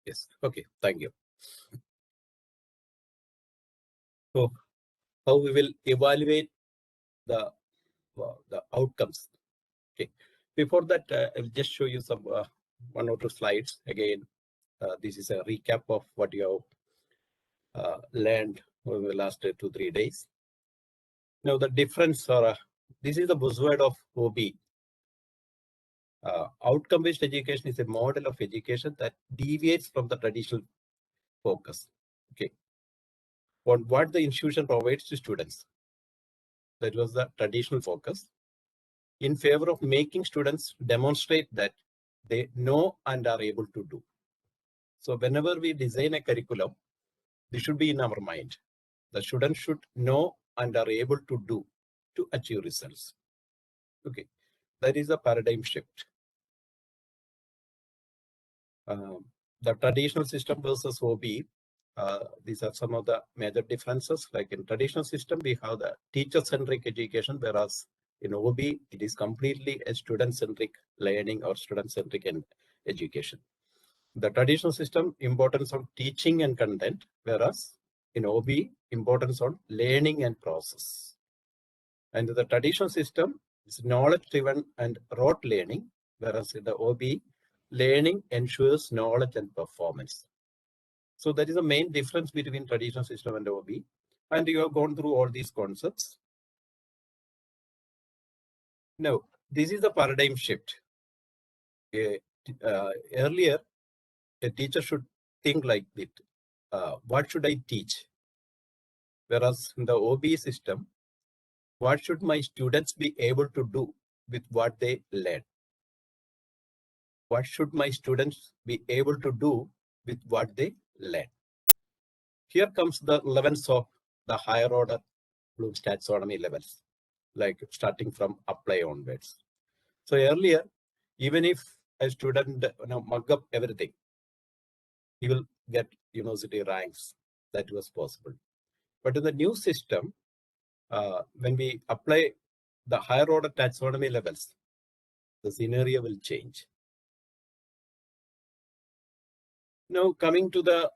Yes. Okay. Thank you. So, how we will evaluate the outcomes? Okay. Before that, I will just show you some one or two slides. Again, this is a recap of what you have learned over the last 2-3 days. Now, the difference, or this is the buzzword of OB. Outcome-based education is a model of education that deviates from the traditional focus. Okay, on what the institution provides to students. That was the traditional focus, in favor of making students demonstrate that they know and are able to do. So whenever we design a curriculum, this should be in our mind. The students should know and are able to do to achieve results. Okay, that is a paradigm shift. The traditional system versus OB. These are some of the major differences. Like in traditional system, we have the teacher-centric education, whereas in OB, it is completely a student-centric learning or student-centric education. The traditional system, importance on teaching and content, whereas in OB, importance on learning and process. And the traditional system is knowledge-driven and rote learning, whereas in the OB, learning ensures knowledge and performance. So that is the main difference between traditional system and OB. And you have gone through all these concepts. Now, this is the paradigm shift. Earlier, a teacher should think like this. What should I teach? Whereas in the OB system, what should my students be able to do with what they learn? What should my students be able to do with what they learn? Here comes the relevance of the higher order Bloom's taxonomy levels, like starting from apply onwards. So earlier, even if a student mug up everything, he will get university ranks. That was possible. But in the new system, when we apply the higher order taxonomy levels, the scenario will change. Now, coming to the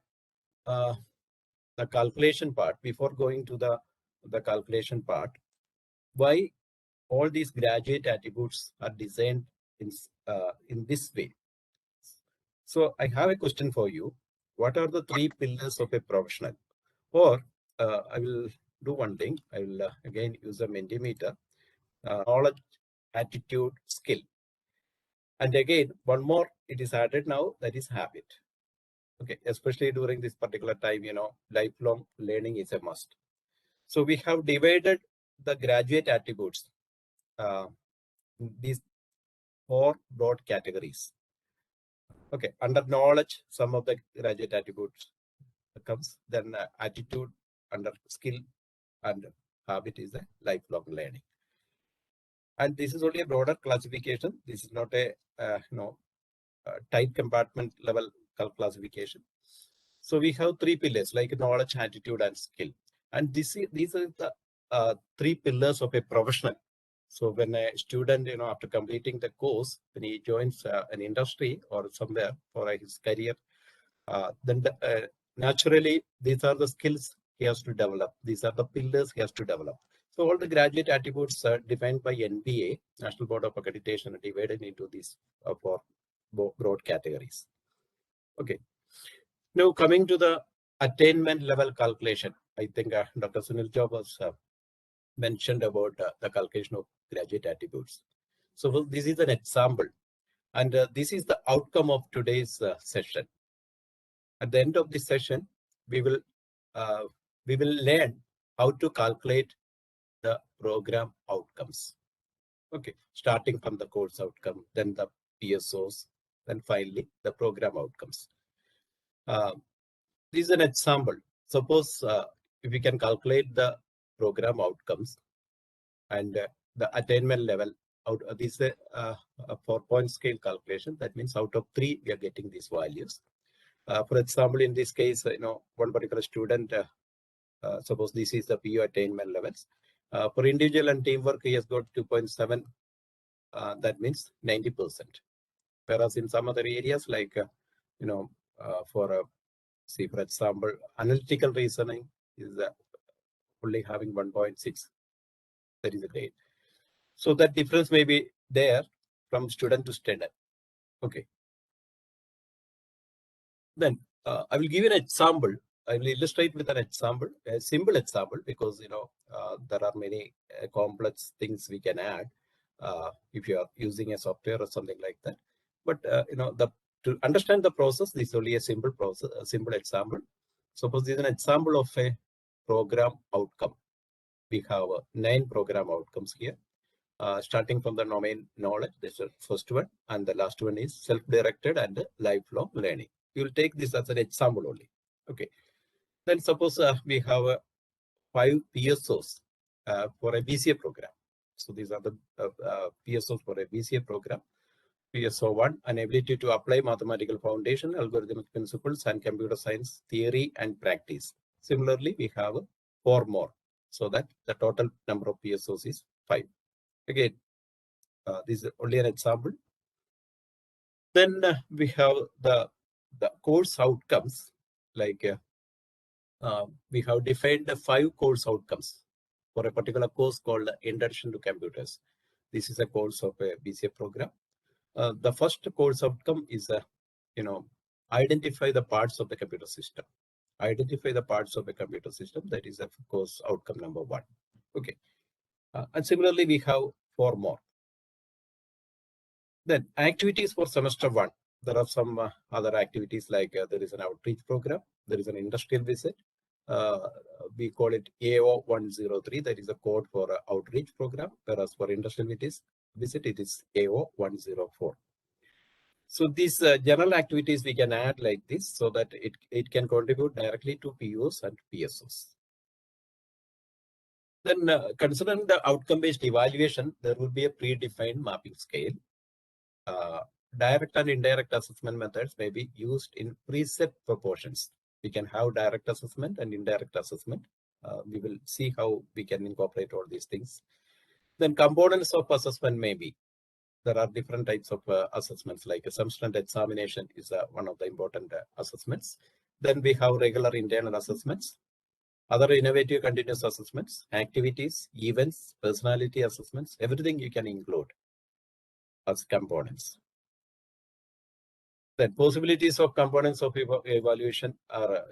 calculation part, before going to the calculation part, why all these graduate attributes are designed in this way? So I have a question for you. What are the 3 pillars of a professional? Or I will do one thing. I will again use a Mentimeter. Knowledge, attitude, skill. And again, one more it is added now, that is habit. Okay, especially during this particular time, lifelong learning is a must. So we have divided the graduate attributes, these 4 broad categories. Okay, under knowledge, some of the graduate attributes comes, then attitude, under skill, and habit is a lifelong learning. And this is only a broader classification. This is not a tight compartment level classification. So we have 3 pillars like knowledge, attitude, and skill. And these are the 3 pillars of a professional. So when a student, after completing the course, when he joins an industry or somewhere for his career, then naturally these are the skills he has to develop. These are the pillars he has to develop. So all the graduate attributes are defined by NBA, National Board of Accreditation, are divided into these 4 broad categories. Okay. Now coming to the attainment level calculation, I think Dr. Sunil Jha was mentioned about the calculation of graduate attributes. So this is an example, and this is the outcome of today's session. At the end of this session, we will learn how to calculate the program outcomes. Okay, starting from the course outcome, then the PSOs, then finally the program outcomes. This is an example. Suppose if we can calculate the program outcomes and the attainment level, this is a 4-point scale calculation. That means out of 3, we are getting these values. For example, in this case, one particular student, suppose this is the PO attainment levels. For individual and teamwork, he has got 2.7. That means 90%. Whereas in some other areas, like, for example, analytical reasoning is only having 1.6. That is a grade. So that difference may be there from student to student. Okay. Then I will give you an example. I will illustrate with an example, a simple example, because there are many complex things we can add if you are using a software or something like that. But to understand the process, this is only a simple process, a simple example. Suppose this is an example of a program outcome. We have 9 program outcomes here. Starting from the domain knowledge, this is the first one, and the last one is self-directed and lifelong learning. You will take this as an example only. Okay. Then suppose we have 5 PSOs for a BCA program. So these are the PSOs for a BCA program. PSO 1, an ability to apply mathematical foundation, algorithmic principles, and computer science theory and practice. Similarly, we have 4 more, so that the total number of PSOs is 5. Again, this is only an example. Then we have the course outcomes, like we have defined the 5 course outcomes for a particular course called Introduction to Computers. This is a course of a BCA program. The first course outcome is, identify the parts of the computer system. Identify the parts of a computer system. That is, of course, outcome number 1. Okay. And similarly, we have 4 more. Then activities for semester 1. There are some other activities, like there is an outreach program. There is an industrial visit. We call it AO103. That is a code for outreach program. Whereas for industrial visit, it is AO104. So these general activities we can add like this, so that it can contribute directly to POs and PSOs. Then considering the outcome-based evaluation, there will be a predefined mapping scale. Direct and indirect assessment methods may be used in preset proportions. We can have direct assessment and indirect assessment. We will see how we can incorporate all these things. Then components of assessment may be. There are different types of assessments, like a semester examination is one of the important assessments. Then we have regular internal assessments, other innovative continuous assessments, activities, events, personality assessments, everything you can include as components. The possibilities of components of evaluation are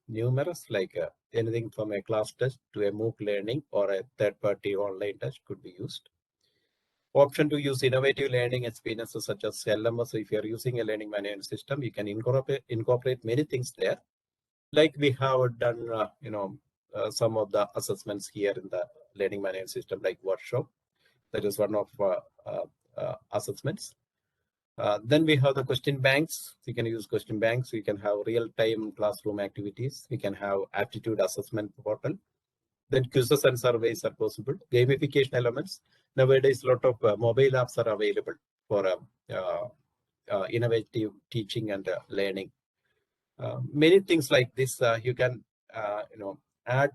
numerous, like anything from a class test to a MOOC learning or a third-party online test could be used. Option to use innovative learning experiences such as LMS. If you are using a learning management system, you can incorporate many things there. Like we have done, some of the assessments here in the learning management system, like workshop. That is one of assessments. Then we have the question banks. You can use question banks. You can have real-time classroom activities. We can have aptitude assessment portal. Then quizzes and surveys are possible. Gamification elements. Nowadays, a lot of mobile apps are available for innovative teaching and learning. Many things like this, you can add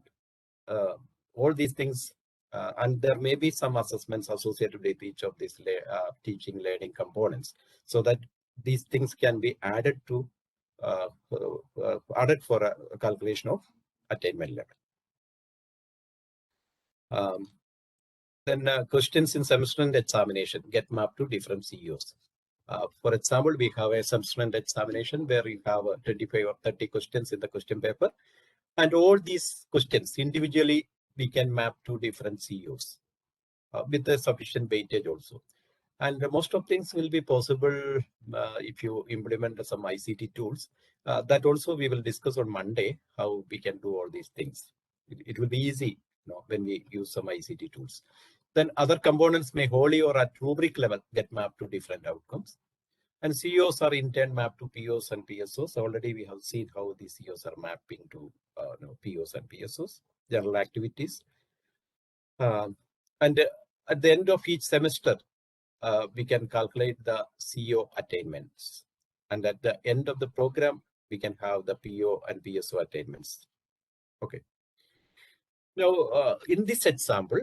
all these things, and there may be some assessments associated with each of these teaching learning components, so that these things can be added to added for a calculation of attainment level. Then questions in semester end examination get mapped to different CEOs. For example, we have a semester end examination where we have 25 or 30 questions in the question paper, and all these questions individually we can map to different CEOs with a sufficient weightage also. And most of things will be possible if you implement some ICT tools. That also we will discuss on Monday, how we can do all these things. It will be easy when we use some ICT tools. Then other components may wholly or at rubric level get mapped to different outcomes. And CEOs are in turn mapped to POs and PSOs. Already we have seen how the CEOs are mapping to POs and PSOs, general activities. And at the end of each semester, we can calculate the CEO attainments. And at the end of the program, we can have the PO and PSO attainments. Okay. Now, in this example,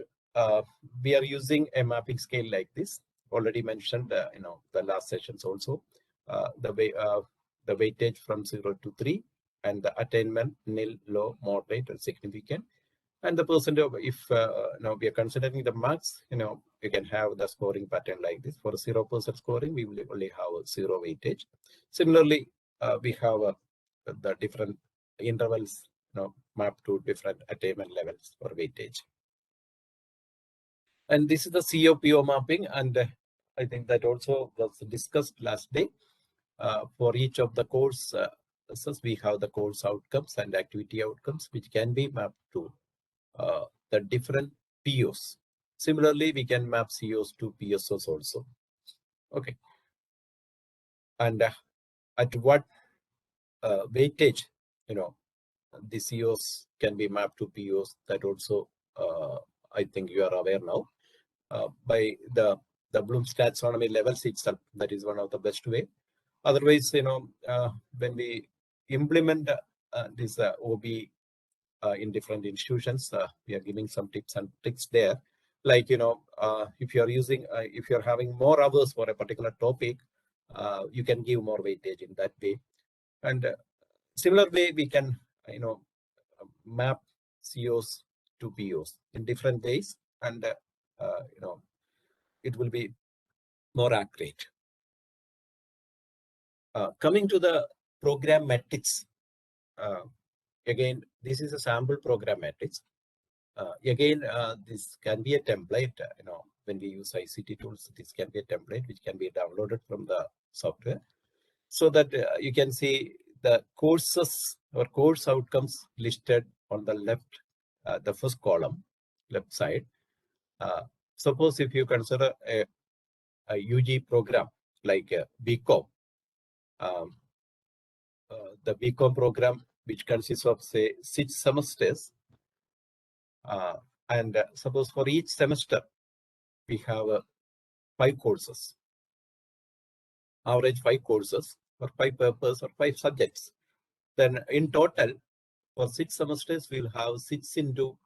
we are using a mapping scale like this. already mentioned, the last sessions also, the weightage from 0 to 3, and the attainment nil, low, moderate, and significant. And the percent of, if we are considering the marks, you can have the scoring pattern like this. For 0% scoring, we will only have a 0 weightage. Similarly, we have the different intervals mapped to different attainment levels for weightage. And this is the COPO mapping, and I think that also was discussed last day. For each of the course, we have the course outcomes and activity outcomes, which can be mapped to the different POs. Similarly, we can map COs to PSOs also. Okay. And at what weightage, the COs can be mapped to POs, that also I think you are aware now. By the Bloom's taxonomy levels itself, that is one of the best way. Otherwise, when we implement this OB in different institutions, we are giving some tips and tricks there. Like, if you're using, if you're having more hours for a particular topic, you can give more weightage in that way. And similar way, we can, map COs to POs in different ways, and it will be more accurate. Coming to the program metrics, again, this is a sample program metrics. Again, this can be a template, when we use ICT tools, this can be a template which can be downloaded from the software, so that you can see the courses or course outcomes listed on the left, the first column, left side. Suppose if you consider a UG program like BCom, the BCom program, which consists of, say, 6 semesters, and suppose for each semester we have 5 courses, average 5 courses or 5 papers or 5 subjects. Then in total, for 6 semesters, we will have 6 into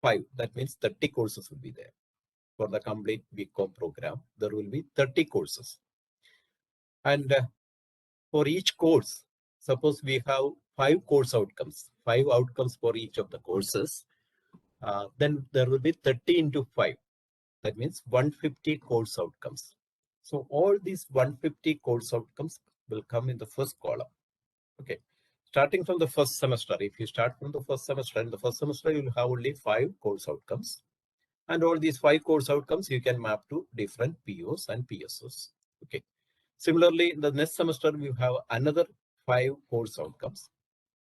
5. That means 30 courses will be there. For the complete BCom program, there will be 30 courses. And for each course, suppose we have 5 course outcomes, 5 outcomes for each of the courses, then there will be 30 into 5. That means 150 course outcomes. So all these 150 course outcomes will come in the first column. Okay. Starting from the first semester, if you start from the first semester, in the first semester, you will have only 5 course outcomes. And all these 5 course outcomes, you can map to different POs and PSOs. Okay. Similarly, in the next semester, we have another 5 course outcomes.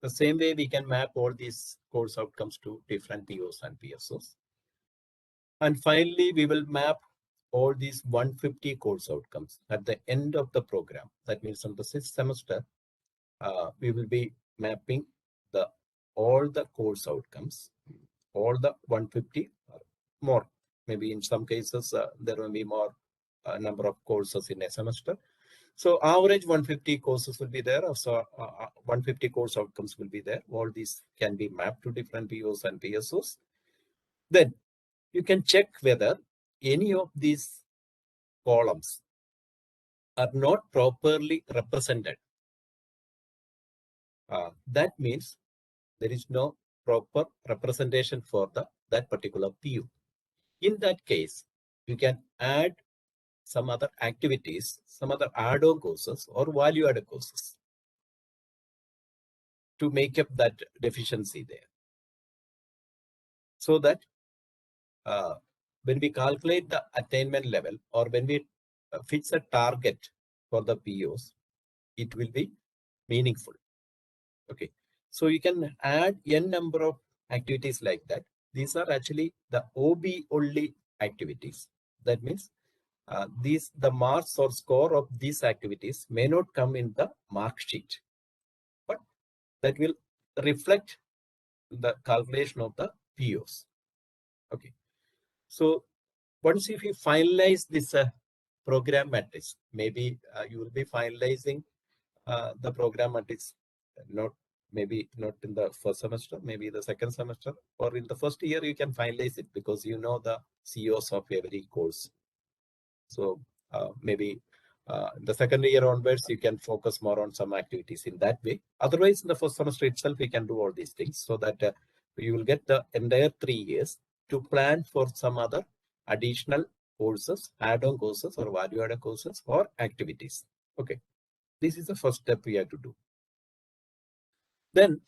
The same way, we can map all these course outcomes to different POs and PSOs. And finally, we will map all these 150 course outcomes at the end of the program. That means on the 6th semester, we will be mapping all the course outcomes, all the 150 or more. Maybe in some cases, there will be more number of courses in a semester. So average 150 courses will be there. So 150 course outcomes will be there. All these can be mapped to different POs and PSOs. Then you can check whether any of these columns are not properly represented. That means there is no proper representation for that particular PO. In that case, you can add some other activities, some other add-on courses or value-added courses to make up that deficiency there. So that when we calculate the attainment level or when we fix a target for the POs, it will be meaningful. Okay, so you can add n number of activities like that. These are actually the OB only activities. That means the marks or score of these activities may not come in the mark sheet, but that will reflect the calculation of the POs. Okay, so once if you finalize this program matrix, maybe you will be finalizing the program matrix, maybe not in the first semester, maybe the second semester, or in the first year you can finalize it because you know the COs of every course. So maybe the second year onwards, you can focus more on some activities in that way. Otherwise, in the first semester itself, we can do all these things so that you will get the entire 3 years to plan for some other additional courses, add-on courses or value-added courses or activities. Okay, this is the first step we have to do. Then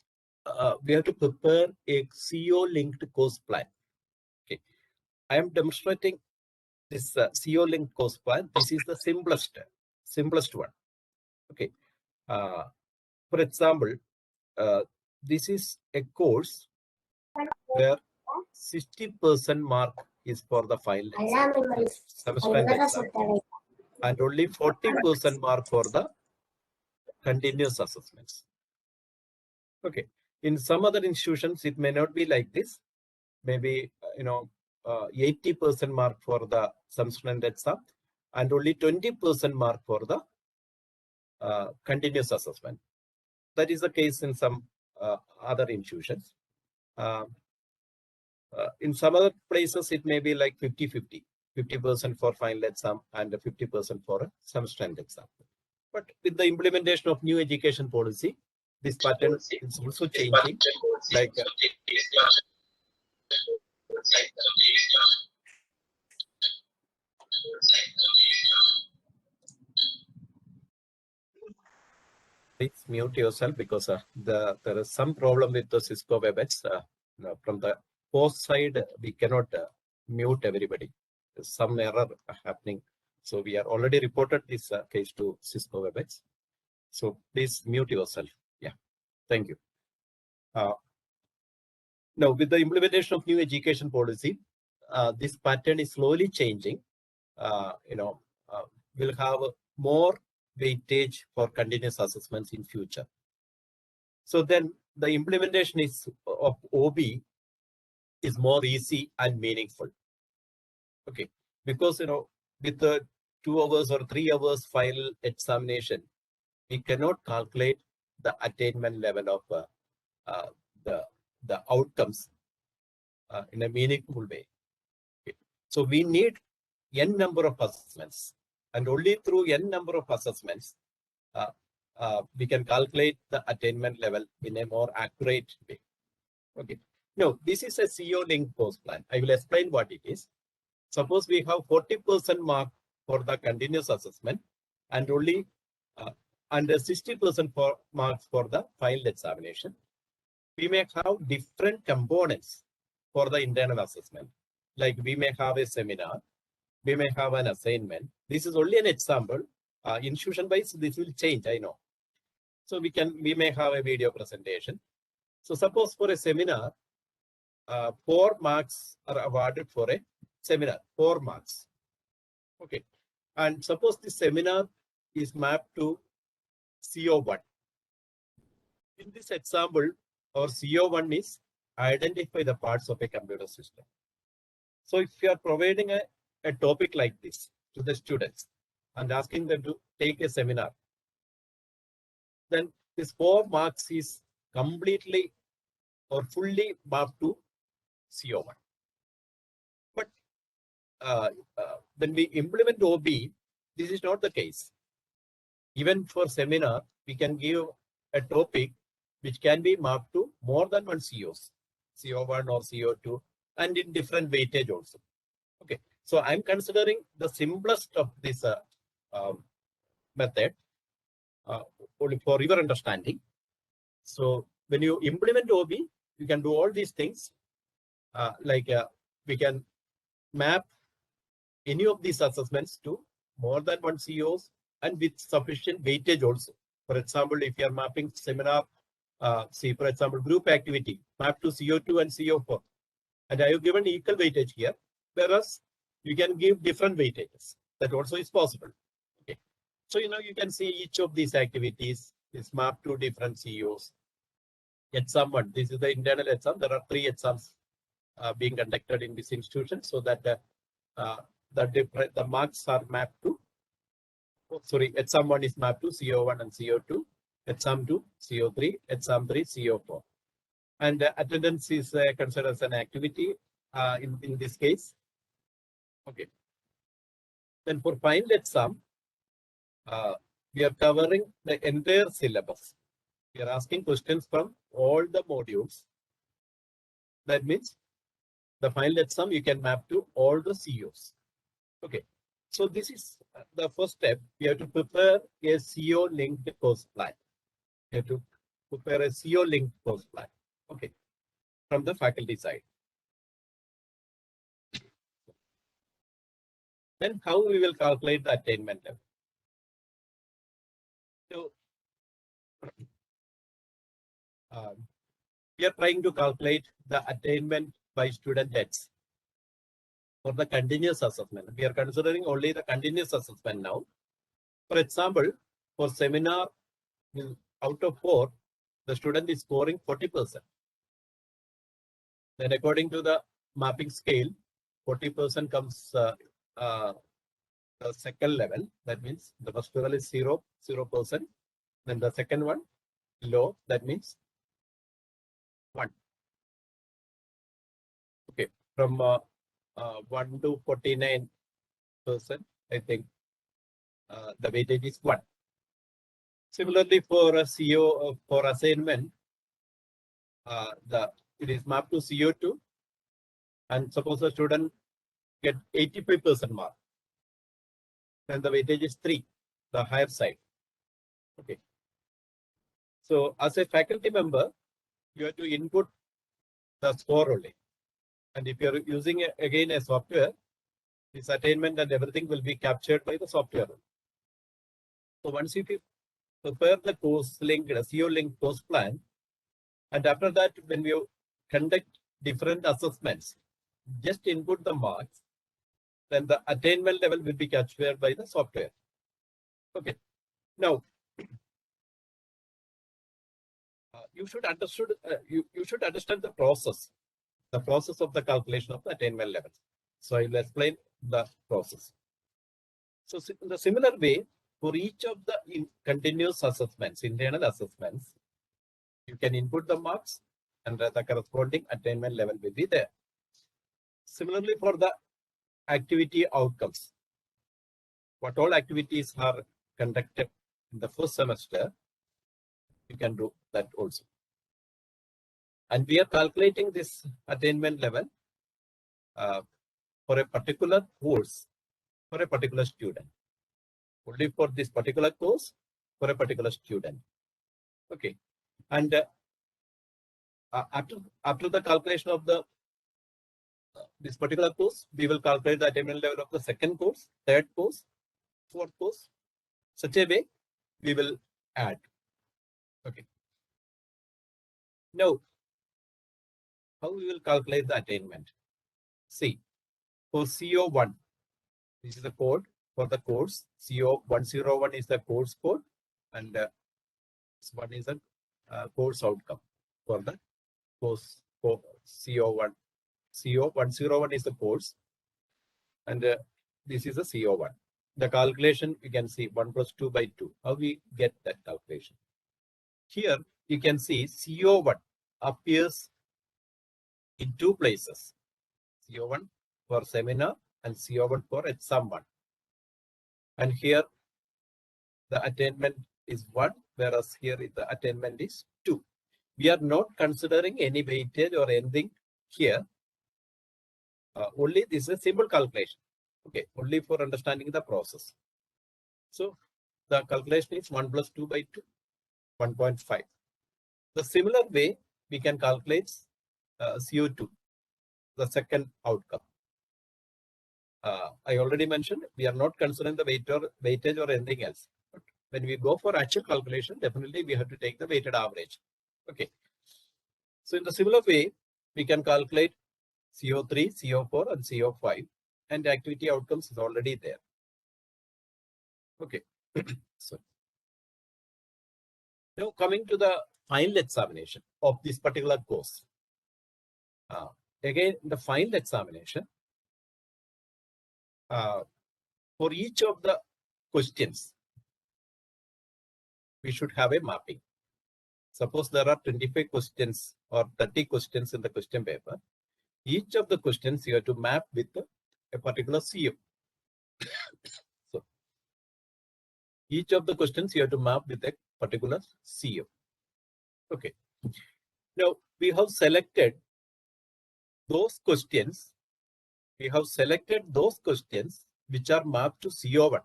we have to prepare a CO-linked course plan. Okay, I am demonstrating this CO-linked course plan. This is the simplest one. Okay, for example, this is a course where 60% mark is for the final exam, semester end exam, and only 40% mark for the continuous assessments. Okay, in some other institutions, it may not be like this. Maybe 80% mark for the semester end exam and only 20% mark for the continuous assessment. That is the case in some other institutions. In some other places, it may be like 50-50, 50% for final exam and 50% for a semester end exam. But with the implementation of new education policy, this pattern is also changing. Like please mute yourself because there is some problem with the Cisco WebEx. From the host side, we cannot mute everybody. There's some error happening. So we are already reported this case to Cisco WebEx. So please mute yourself. Yeah, thank you. Now, with the implementation of new education policy, this pattern is slowly changing. We'll have more weightage for continuous assessments in future. So then the implementation of OB is more easy and meaningful. Okay, because with the 2 hours or 3 hours final examination, we cannot calculate the attainment level of the outcomes in a meaningful way. Okay. So we need n number of assessments, and only through n number of assessments we can calculate the attainment level in a more accurate way. Okay. No, this is a CO-linked course plan. I will explain what it is. Suppose we have 40% mark for the continuous assessment and only under 60% for marks for the final examination. We may have different components for the internal assessment. Like we may have a seminar, we may have an assignment. This is only an example. Institution wise, this will change, I know. So we may have a video presentation. So suppose for a seminar, 4 marks are awarded for a seminar, 4 marks. Okay. And suppose the seminar is mapped to CO1. In this example, our CO1 is identify the parts of a computer system. So if you are providing a topic like this to the students and asking them to take a seminar, then this 4 marks is completely or fully mapped to CO1. But when we implement OB, this is not the case. Even for seminar, we can give a topic which can be mapped to more than one COs, CO1 or CO2, and in different weightage also. Okay, so I'm considering the simplest of this method only for your understanding. So when you implement OB, you can do all these things. We can map any of these assessments to more than one COs and with sufficient weightage also. For example, if you are mapping seminar, for example, group activity map to CO2 and CO4, and I have given equal weightage here, whereas you can give different weightages. That also is possible. Okay, so you can see each of these activities is mapped to different COs. Exam 1, this is the internal exam. There are 3 exams being conducted in this institution, so that the marks are mapped to. Exam 1 is mapped to CO1 and CO2. Exam 2, CO3, exam 3, CO4. And attendance is considered as an activity in this case. Okay. Then for final exam, we are covering the entire syllabus. We are asking questions from all the modules. That means the final exam you can map to all the COs. Okay. So this is the first step. We have to prepare a CO linked course plan. You have to prepare a CO linked course plan. Okay. From the faculty side. Then how we will calculate the attainment level? So we are trying to calculate the attainment by student heads for the continuous assessment. We are considering only the continuous assessment now. For example, for seminar, out of 4, the student is scoring 40%. Then according to the mapping scale, 40% comes the second level. That means the first level is 0%. Then the second one, low, that means 1. Okay, from 1 to 49%, I think the weightage is 1. Similarly, for a CO for assignment, it is mapped to CO2, and suppose a student get 85% mark, then the weightage is 3, the higher side. Okay. So as a faculty member, you have to input the score only. And if you're using again a software, this attainment and everything will be captured by the software. So once you prepare the course link, the CO link course plan, and after that, when you conduct different assessments, just input the marks, then the attainment level will be captured by the software. Okay. Now, you should understand the process of the calculation of the attainment levels. So I will explain the process. So in the similar way, for each of the continuous assessments, internal assessments, you can input the marks and the corresponding attainment level will be there. Similarly, for the activity outcomes, what all activities are conducted in the first semester, you can do that also. And we are calculating this attainment level for a particular course, for a particular student. Only for this particular course, for a particular student. Okay. And after the calculation of the this particular course, we will calculate the attainment level of the second course, third course, fourth course. Such a way, we will add. Okay. Now, how we will calculate the attainment? See, for CO1, this is the code for the course. CO101 is the course code, and this one is a course outcome for the course for CO1. CO101 is the course, and this is a CO1. The calculation, you can see 1 plus 2 by 2. How we get that calculation? Here, you can see CO1 appears in 2 places. CO1 for seminar and CO1 for exam 1. And here, the attainment is 1, whereas here the attainment is 2. We are not considering any weightage or anything here. Only this is a simple calculation. Okay, only for understanding the process. So the calculation is 1 plus 2 by 2, 1.5. The similar way we can calculate CO2, the second outcome. I already mentioned we are not considering the weightage or anything else. But when we go for actual calculation, definitely we have to take the weighted average. Okay. So in the similar way, we can calculate CO3, CO4, and CO5, and the activity outcomes is already there. Okay. So now coming to the final examination of this particular course. Again, the final examination, for each of the questions, we should have a mapping. Suppose there are 25 questions or 30 questions in the question paper. Each of the questions you have to map with a particular CO. each of the questions you have to map with a particular CO. Okay. Now we have selected those questions. We have selected those questions which are mapped to CO1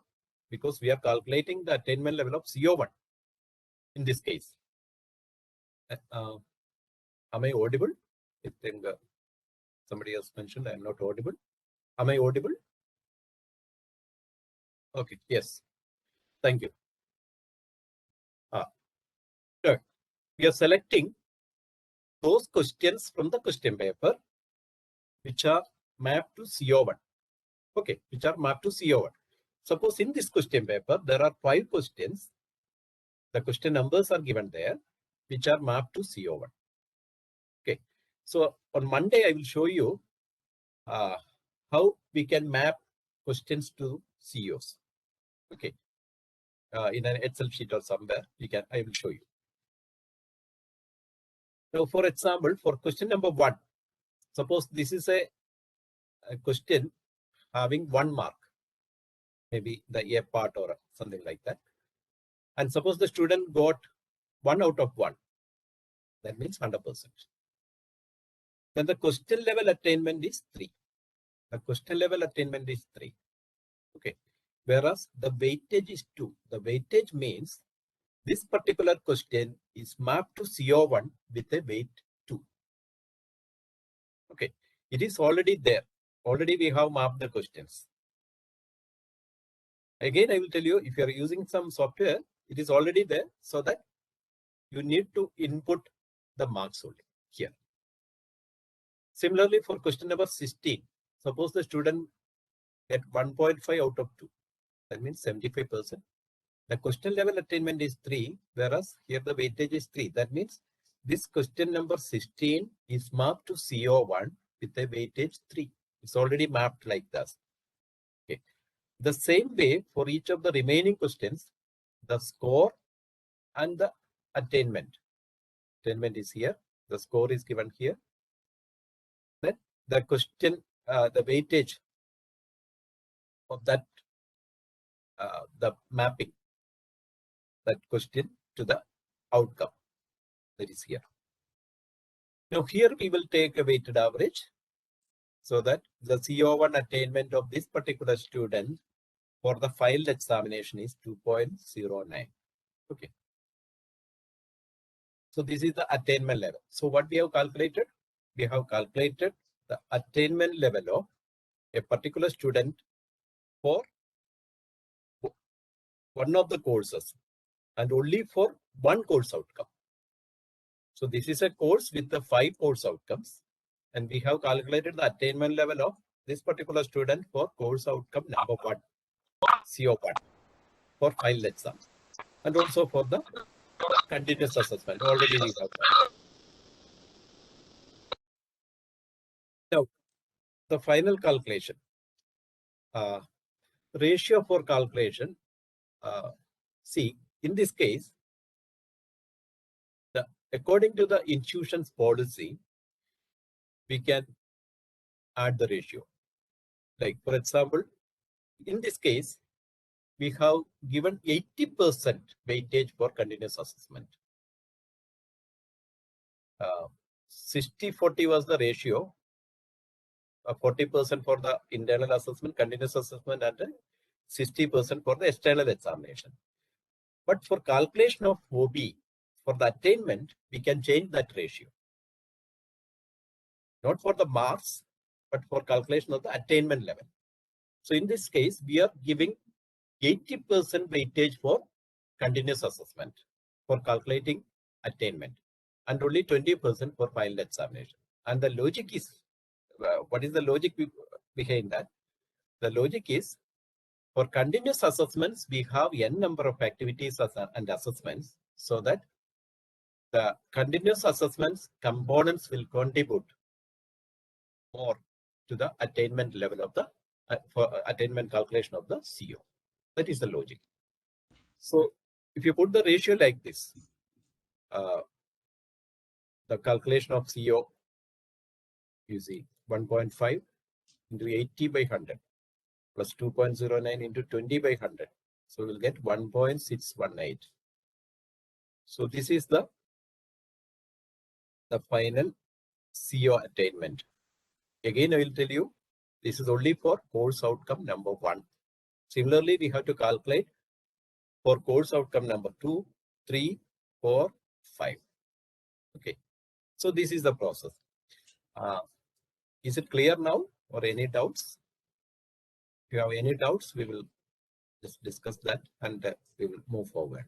because we are calculating the attainment level of CO1 in this case. Am I audible? I think somebody else mentioned I am not audible. Am I audible? Okay, yes. Thank you. Sure. We are selecting those questions from the question paper which are mapped to CO1. Okay, which are mapped to CO1. Suppose in this question paper, there are 5 questions. The question numbers are given there, which are mapped to CO1. Okay, so on Monday, I will show you how we can map questions to COs. Okay, in an Excel sheet or somewhere, I will show you. Now, for example, for question number 1, suppose this is a question having 1 mark, maybe the A part or something like that. And suppose the student got 1 out of 1, that means 100%. Then the question level attainment is 3. The question level attainment is 3. Okay. Whereas the weightage is 2. The weightage means this particular question is mapped to CO1 with a weight 2. Okay. It is already there. Already we have mapped the questions. Again, I will tell you, if you are using some software, it is already there, so that you need to input the marks only here. Similarly, for question number 16, suppose the student get 1.5 out of 2. That means 75%. The question level attainment is 3, whereas here the weightage is 3. That means this question number 16 is mapped to CO1 with a weightage 3. It's already mapped like this. Okay. The same way for each of the remaining questions, the score and the attainment. Attainment is here. The score is given here. Then the question, the weightage of that, the mapping, that question to the outcome, that is here. Now here we will take a weighted average so that the CO1 attainment of this particular student for the filed examination is 2.09. Okay. So this is the attainment level. So what we have calculated? We have calculated the attainment level of a particular student for one of the courses and only for one course outcome. So this is a course with the 5 course outcomes, and we have calculated the attainment level of this particular student for course outcome number 1, CO1, for filed exams, and also for the continuous assessment. Already we have that. Now, the final calculation, ratio for calculation. See, in this case, according to the institution's policy, we can add the ratio. Like, for example, in this case, we have given 80% weightage for continuous assessment. 60-40 was the ratio. 40% for the internal assessment, continuous assessment, and 60% for the external examination. But for calculation of OB, for the attainment, we can change that ratio. Not for the marks, but for calculation of the attainment level. So in this case, we are giving 80% weightage for continuous assessment for calculating attainment, and only 20% for filed examination. And the logic is, what is the logic behind that? The logic is, for continuous assessments, we have n number of activities and assessments, so that the continuous assessments components will contribute more to the attainment level of the for attainment calculation of the CO. That is the logic. So if you put the ratio like this, the calculation of CO, you see 1.5 into 80 by 100 plus 2.09 into 20 by 100 So we'll get 1.618. So this is the final CO attainment. Again, I will tell you, this is only for course outcome number 1. Similarly, we have to calculate for course outcome number 2, 3, 4, 5. Okay. So this is the process. Is it clear now or any doubts? If you have any doubts, we will just discuss that and we will move forward.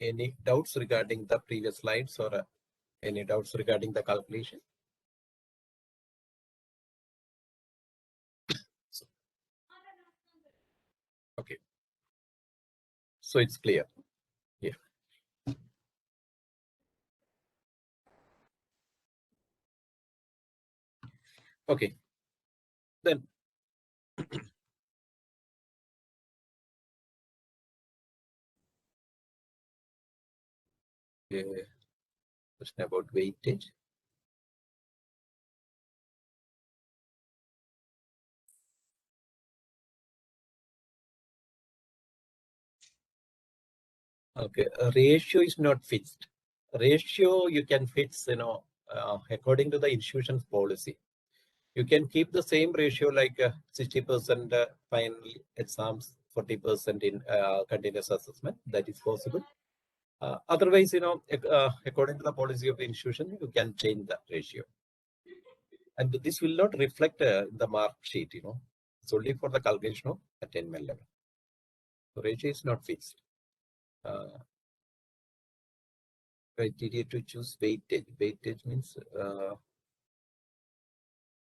Any doubts regarding the previous slides or any doubts regarding the calculation? Okay. So it's clear. Yeah. Okay. Then question about weightage. Okay, a ratio is not fixed. Ratio you can fix, according to the institution's policy. You can keep the same ratio like 60% final exams, 40% in continuous assessment. That is possible. Otherwise, according to the policy of the institution, you can change the ratio. And this will not reflect the mark sheet, It's only for the calculation of attainment level. So ratio is not fixed. Criteria to choose weightage. Weightage means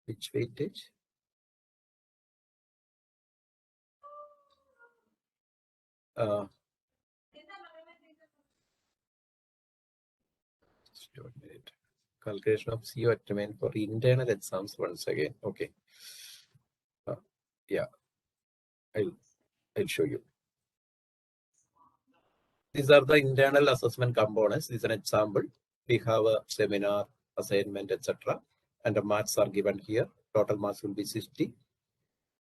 which weightage? Just 1 minute. Calculation of CO attainment for internal exams once again. Okay. Yeah, I'll show you. These are the internal assessment components. This is an example. We have a seminar, assignment, etc. And the marks are given here. Total marks will be 60.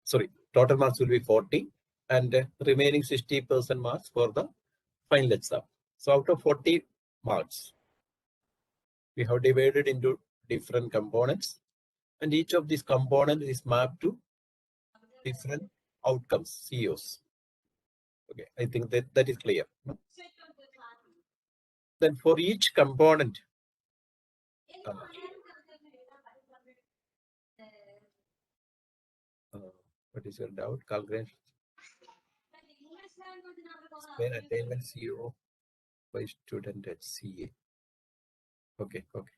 Sorry, total marks will be 40. And remaining 60% marks for the final exam. So out of 40 marks, we have divided into different components. And each of these components is mapped to different outcomes, COs. Okay, I think that is clear. Then for each component, what is your doubt? Calculation. When attainment CO by student at CA. Okay. Okay.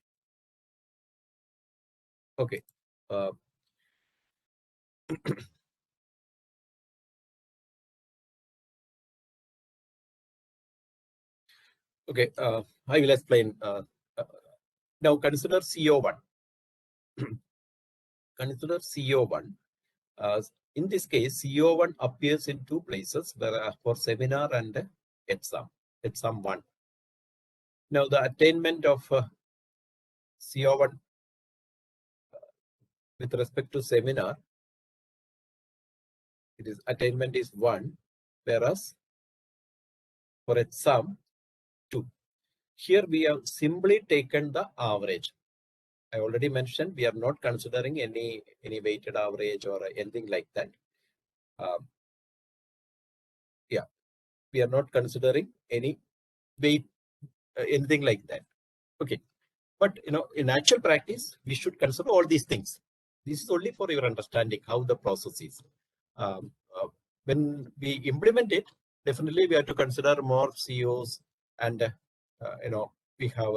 Okay. I will explain. Now consider CO1. Consider CO1. In this case, CO1 appears in 2 places for seminar and exam 1. Now the attainment of CO1 with respect to seminar, attainment is 1, whereas for exam 2. Here we have simply taken the average. I already mentioned we are not considering any weighted average or anything like that. Yeah, we are not considering any weight, anything like that. Okay, but in actual practice, we should consider all these things. This is only for your understanding how the process is. When we implement it, definitely we have to consider more COs, and we have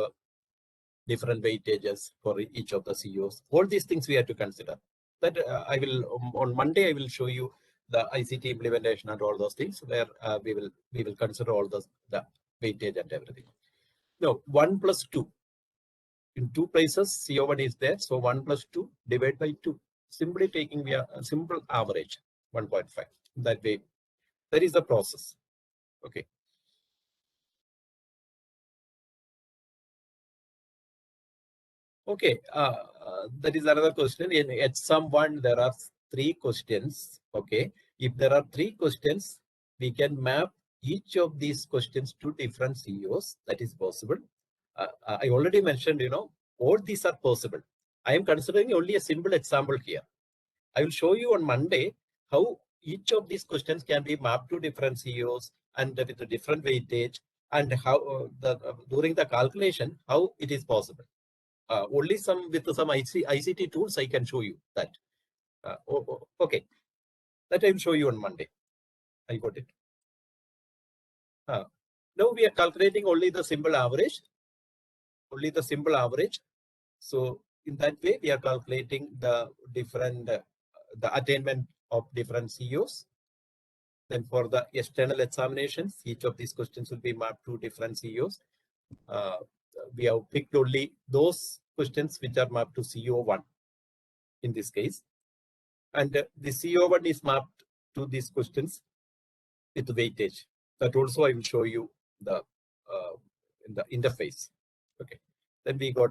different weightages for each of the COs. All these things we have to consider. That I will on Monday I will show you the ICT implementation and all those things where we will consider all the weightage and everything. No, 1 plus 2. In 2 places CO1 is there, so 1 plus 2 divided by 2. Simply taking a simple average 1.5. That way, that is the process. Okay. Okay, that is another question. In exam 1, there are 3 questions, okay, if there are 3 questions, we can map each of these questions to different CEOs. That is possible. I already mentioned, all these are possible. I am considering only a simple example here. I will show you on Monday how each of these questions can be mapped to different CEOs and with a different weightage, and how during the calculation, how it is possible. Only with some ICT tools I can show you that. Okay, that I will show you on Monday. I got it. Now we are calculating only the simple average. Only the simple average. So in that way, we are calculating the different the attainment of different CEOs. Then for the external examinations, each of these questions will be mapped to different CEOs. We have picked only those questions which are mapped to CEO1 in this case. And the CEO1 is mapped to these questions with weightage. That also I will show you the in the interface. Okay. Then we got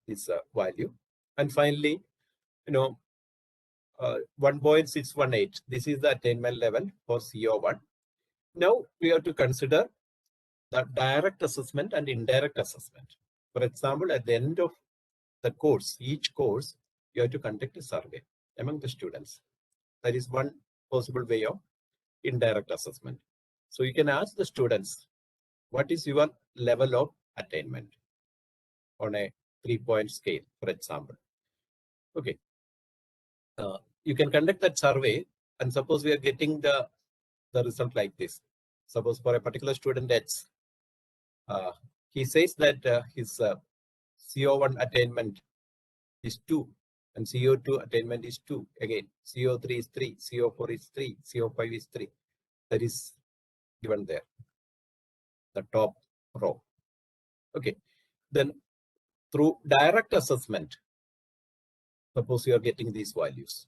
this value. And finally, 1.618. This is the attainment level for CO1. Now we have to consider the direct assessment and indirect assessment. For example, at the end of the course, each course, you have to conduct a survey among the students. That is one possible way of indirect assessment. So you can ask the students, what is your level of attainment on a 3-point scale, for example. Okay. You can conduct that survey, and suppose we are getting the result like this. Suppose for a particular student X, he says that his CO1 attainment is 2, and CO2 attainment is 2. Again, CO3 is 3, CO4 is 3, CO5 is 3. That is given there, the top row. Okay. Then through direct assessment, suppose you are getting these values.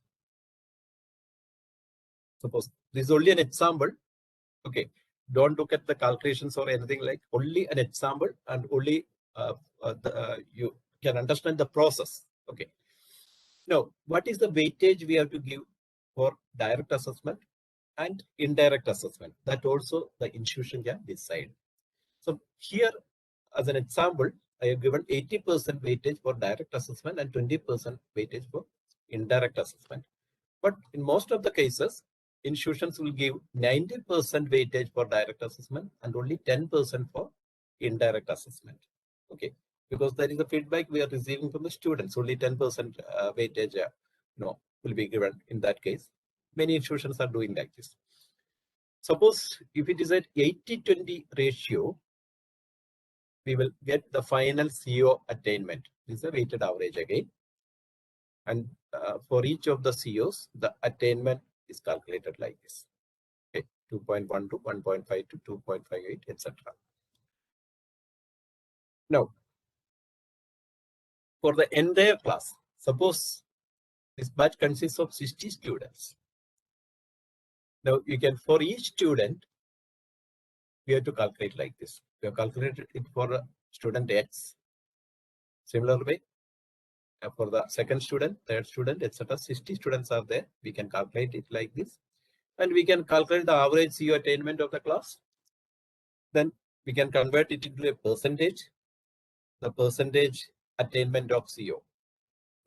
Suppose this is only an example. Okay. Don't look at the calculations or anything, like only an example, and only you can understand the process. Okay. Now, what is the weightage we have to give for direct assessment and indirect assessment? That also the institution can decide. So here, as an example, I have given 80% weightage for direct assessment and 20% weightage for indirect assessment. But in most of the cases, institutions will give 90% weightage for direct assessment and only 10% for indirect assessment. Okay, because that is the feedback we are receiving from the students. Only 10% weightage will be given in that case. Many institutions are doing like this. Suppose if it is at 80-20 ratio, we will get the final CO attainment. This is a weighted average again. And for each of the COs, the attainment is calculated like this. Okay, 2.1 to 1.5 to 2.58, etc. Now, for the entire class, suppose this batch consists of 60 students. Now, you can, for each student, we have to calculate like this. We have calculated it for student X. Similar way, for the second student, third student, etc. 60 students are there. We can calculate it like this. And we can calculate the average CO attainment of the class. Then we can convert it into a percentage, the percentage attainment of CO,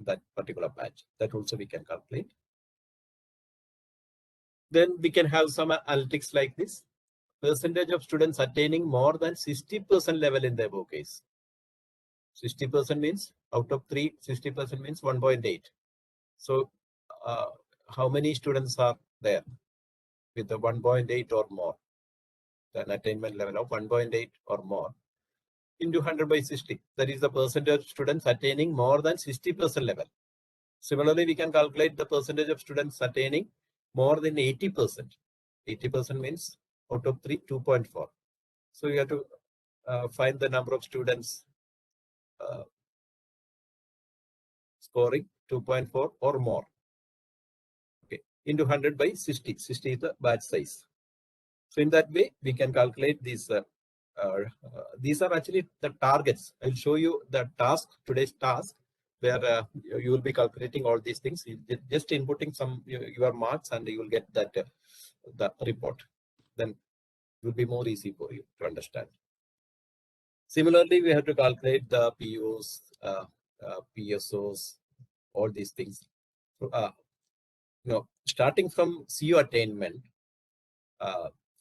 that particular batch. That also we can calculate. Then we can have some analytics like this. Percentage of students attaining more than 60% level in the above case. 60% means out of 3, 60% means 1.8. So how many students are there with the 1.8 or more? An attainment level of 1.8 or more into 100 by 60. That is the percentage of students attaining more than 60% level. Similarly, we can calculate the percentage of students attaining more than 80%. 80% means out of 3, 2.4. So you have to find the number of students scoring 2.4 or more. Okay, into 100 by 60. 60 is the batch size. So in that way, we can calculate these. These are actually the targets. I'll show you the task, today's task. where you will be calculating all these things. Just inputting some your marks, and you will get that the report. Then it will be more easy for you to understand. Similarly, we have to calculate the POs, PSOs, all these things. So, starting from CO attainment,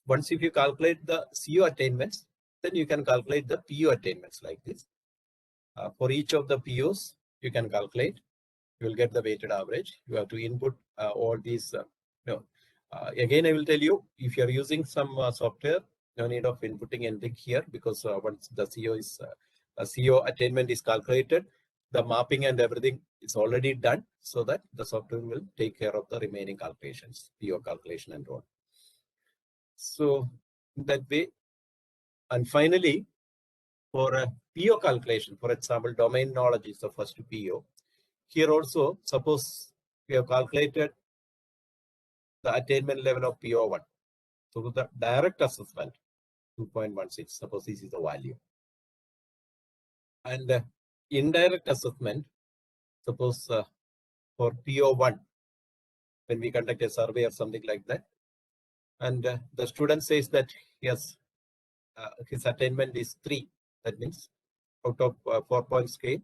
once if you calculate the CO attainments, then you can calculate the PO attainments like this. For each of the POs, you can calculate. You will get the weighted average. You have to input all these. Again, I will tell you, if you are using some software, no need of inputting anything here, because once the CO attainment is calculated, the mapping and everything is already done, so that the software will take care of the remaining calculations, PO calculation and all. So that way, and finally, for a PO calculation, for example, domain knowledge is the first PO. Here also, suppose we have calculated the attainment level of PO1. So the direct assessment, 2.16, suppose this is the value. And indirect assessment, suppose for PO1, when we conduct a survey or something like that, and the student says that yes, his attainment is 3. That means out of 4-point scale,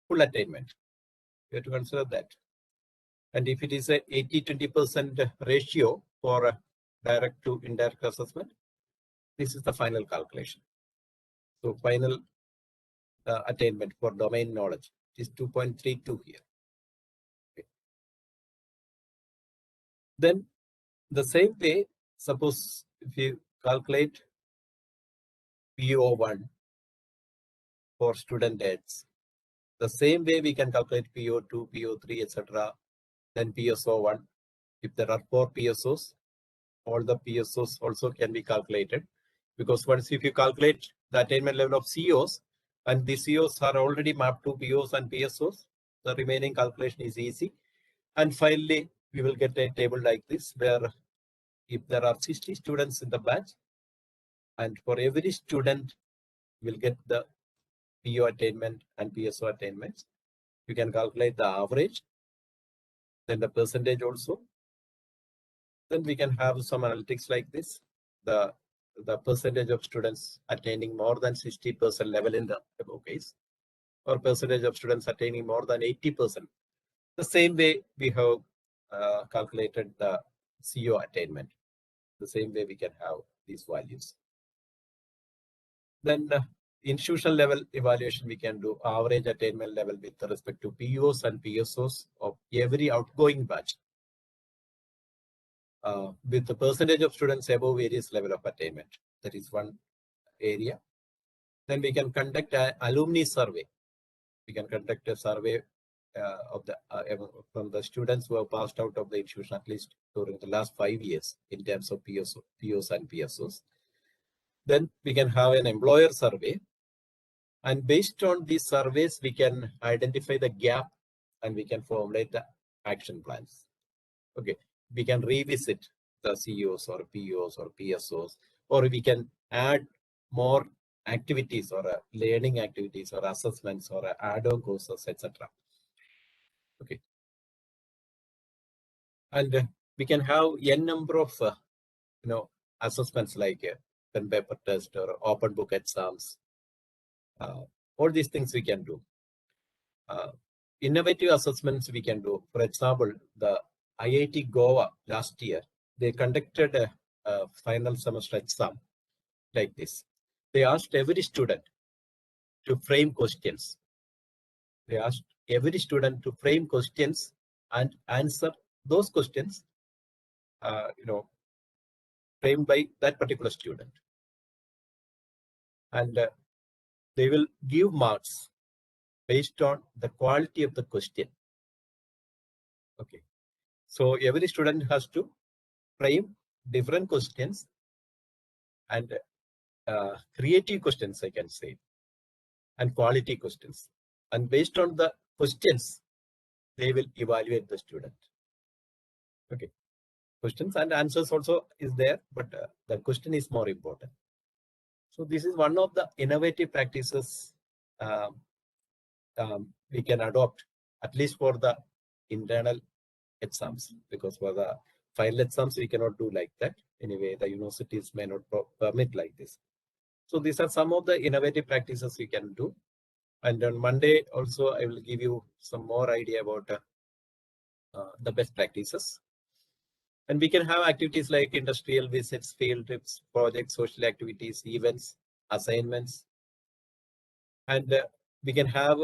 full attainment. You have to consider that. And if it is a 80-20% ratio for direct to indirect assessment, this is the final calculation. So final attainment for domain knowledge is 2.32 here. Okay. Then the same way, suppose if you calculate PO1 for student heads, the same way we can calculate PO2, PO3, etc. Then PSO1. If there are 4 PSOs, all the PSOs also can be calculated, because once if you calculate the attainment level of COs, and the COs are already mapped to POs and PSOs, the remaining calculation is easy. And finally, we will get a table like this, where if there are 60 students in the batch, and for every student, we'll get the PO attainment and PSO attainments. You can calculate the average, then the percentage also. Then we can have some analytics like this. The percentage of students attaining more than 60% level in the above case, or percentage of students attaining more than 80%. The same way we have calculated the CO attainment. The same way we can have these values. Then institutional level evaluation, we can do average attainment level with respect to POs and PSOs of every outgoing batch, with the percentage of students above various level of attainment. That is one area. Then we can conduct an alumni survey. We can conduct a survey of the from the students who have passed out of the institution at least during the last 5 years in terms of POs and PSOs. Then we can have an employer survey, and based on these surveys, we can identify the gap and we can formulate the action plans. Okay, we can revisit the COs or POs or PSOs, or we can add more activities or learning activities or assessments or add-on courses, etc. Okay, and we can have n number of assessments like pen paper test or open book exams. All these things we can do. Innovative assessments we can do. For example, the IIT Goa last year, they conducted a final semester exam like this. They asked every student to frame questions. They asked every student to frame questions and answer those questions, framed by that particular student. And they will give marks based on the quality of the question. Okay. So every student has to frame different questions and creative questions, I can say, and quality questions. And based on the questions, they will evaluate the student. Okay. Questions and answers also is there, but the question is more important. So this is one of the innovative practices we can adopt, at least for the internal exams, because for the final exams, we cannot do like that. Anyway, the universities may not permit like this. So these are some of the innovative practices we can do. And on Monday also, I will give you some more idea about the best practices. And we can have activities like industrial visits, field trips, projects, social activities, events, assignments. And we can have,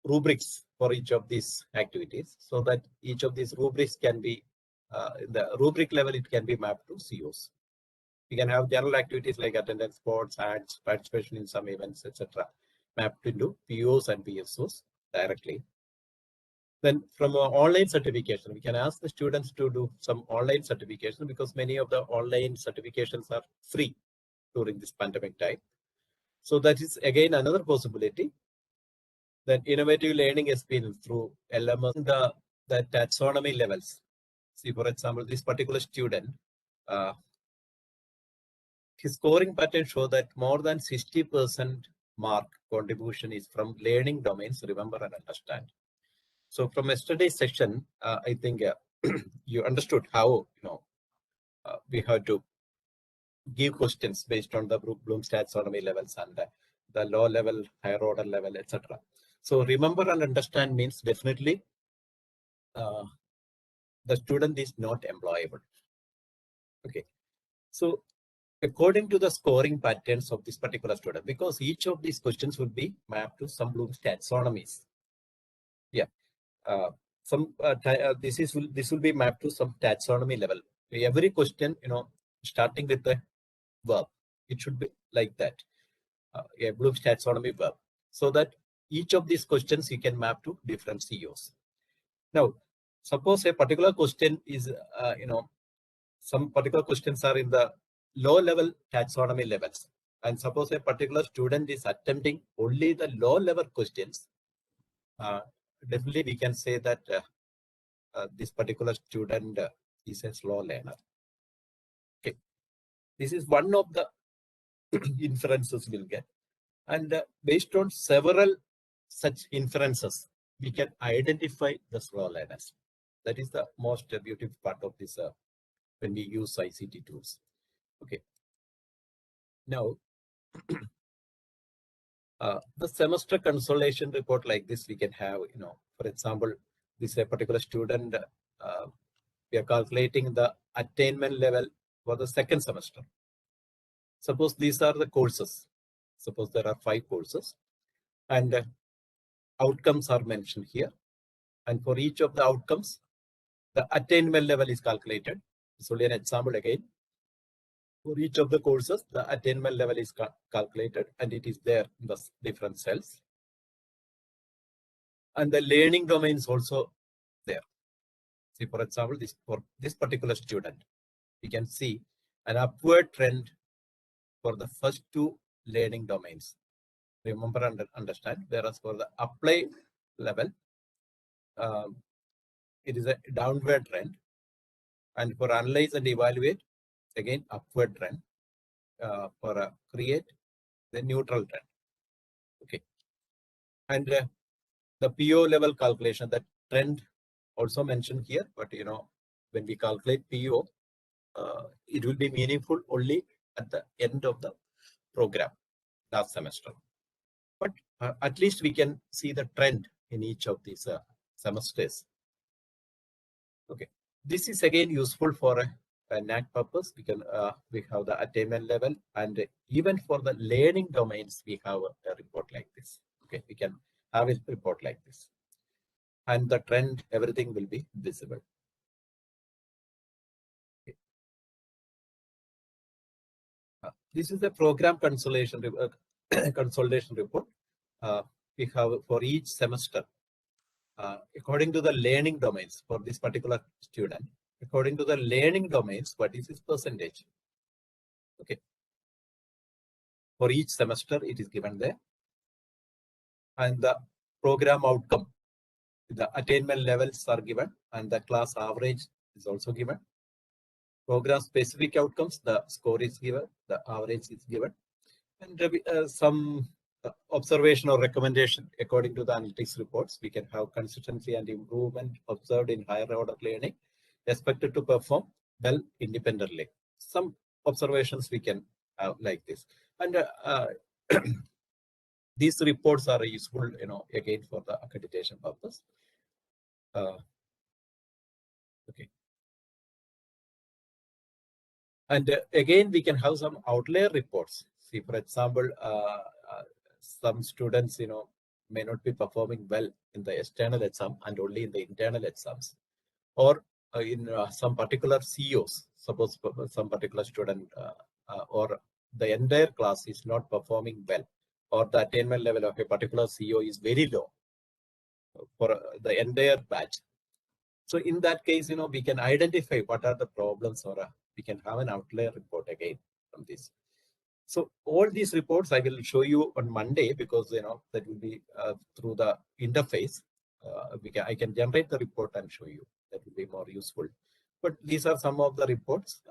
rubrics for each of these activities, so that each of these rubrics can be, the rubric level, it can be mapped to COs. We can have general activities like attendance, sports, ads, participation in some events, etc., mapped into POs and PSOs directly. Then from online certification, we can ask the students to do some online certification, because many of the online certifications are free during this pandemic time. So that is again another possibility. Then innovative learning experience through LMS, the taxonomy levels. See, for example, this particular student, his scoring pattern show that more than 60% mark contribution is from learning domains, remember and understand. So from yesterday's session, I think you understood how we have to give questions based on the Bloom's taxonomy levels and the low level, higher order level, etc. So remember and understand means definitely the student is not employable. Okay, so according to the scoring patterns of this particular student, because each of these questions will be mapped to some Bloom's taxonomies. Yeah, this will be mapped to some taxonomy level. Every question, starting with the verb, it should be like that. A Bloom's taxonomy verb, so that each of these questions you can map to different COs. Now, suppose a particular question is, some particular questions are in the low level taxonomy levels, and suppose a particular student is attempting only the low level questions, definitely we can say that this particular student is a slow learner. Okay, this is one of the inferences we'll get, and based on several such inferences, we can identify the slow learners. That is the most beautiful part of this when we use ICT tools. Okay. Now, the semester consolidation report like this, we can have, for example, this is a particular student, we are calculating the attainment level for the second semester. Suppose these are the courses. Suppose there are 5 courses, and outcomes are mentioned here. And for each of the outcomes, the attainment level is calculated. It's only an example again. For each of the courses, the attainment level is calculated, and it is there in the different cells. And the learning domain is also there. See, for example, for this particular student, we can see an upward trend for the first 2 learning domains. Remember and understand. Whereas for the apply level, it is a downward trend. And for analyze and evaluate, again, upward trend. For create, the neutral trend. Okay. And the PO level calculation, that trend also mentioned here, but when we calculate PO, it will be meaningful only at the end of the program last semester. But at least we can see the trend in each of these semesters. Okay, this is again useful for a NAAC purpose. We have the attainment level, and even for the learning domains, we have a report like this. Okay, we can have a report like this, and the trend, everything will be visible. Okay. This is the program consolidation report. We have for each semester, according to the learning domains for this particular student. According to the learning domains, what is its percentage? Okay. For each semester, it is given there. And the program outcome, the attainment levels are given, and the class average is also given. Program specific outcomes, the score is given, the average is given, and some observation or recommendation according to the analytics reports. We can have consistency and improvement observed in higher order learning, expected to perform well independently. Some observations we can have like this. And these reports are useful, again for the accreditation purpose. Okay. And again, we can have some outlier reports. See, for example, some students, may not be performing well in the external exam and only in the internal exams, or in some particular COs. Suppose some particular student or the entire class is not performing well, or the attainment level of a particular CO is very low for the entire batch. So in that case, we can identify what are the problems, or we can have an outlier report again from this. So all these reports I will show you on Monday, because that will be through the interface. I can generate the report and show you. That will be more useful. But these are some of the reports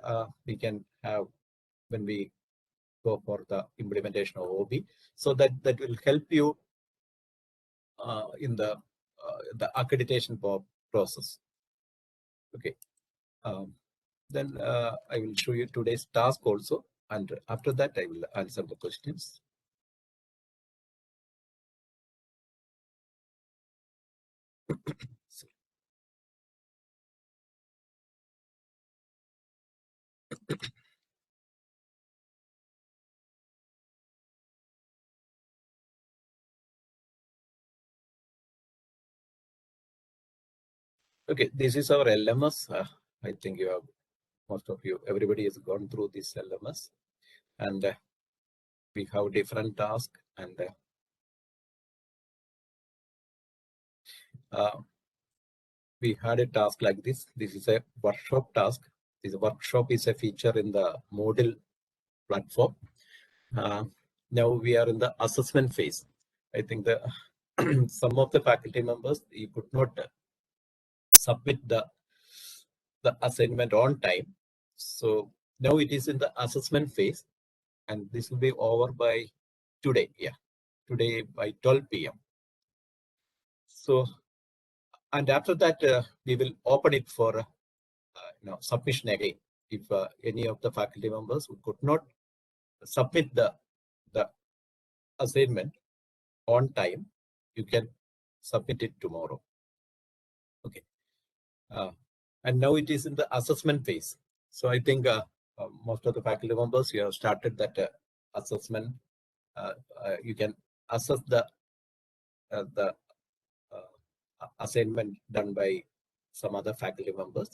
we can have when we go for the implementation of OB. So that will help you in the accreditation process. Okay. Then I will show you today's task also, and after that I will answer the questions. Okay, this is our LMS. I think most of you, everybody has gone through this LMS, and we have different tasks, and we had a task like this. This is a workshop task. This workshop is a feature in the Moodle platform. Now we are in the assessment phase. I think the some of the faculty members, you could not submit the assignment on time. So now it is in the assessment phase, and this will be over by today. Yeah, today by 12 p.m. So, and after that, we will open it for submission again. If any of the faculty members who could not submit the assignment on time, you can submit it tomorrow. Okay. And now it is in the assessment phase. So I think most of the faculty members, you have started that assessment. You can assess the assignment done by some other faculty members.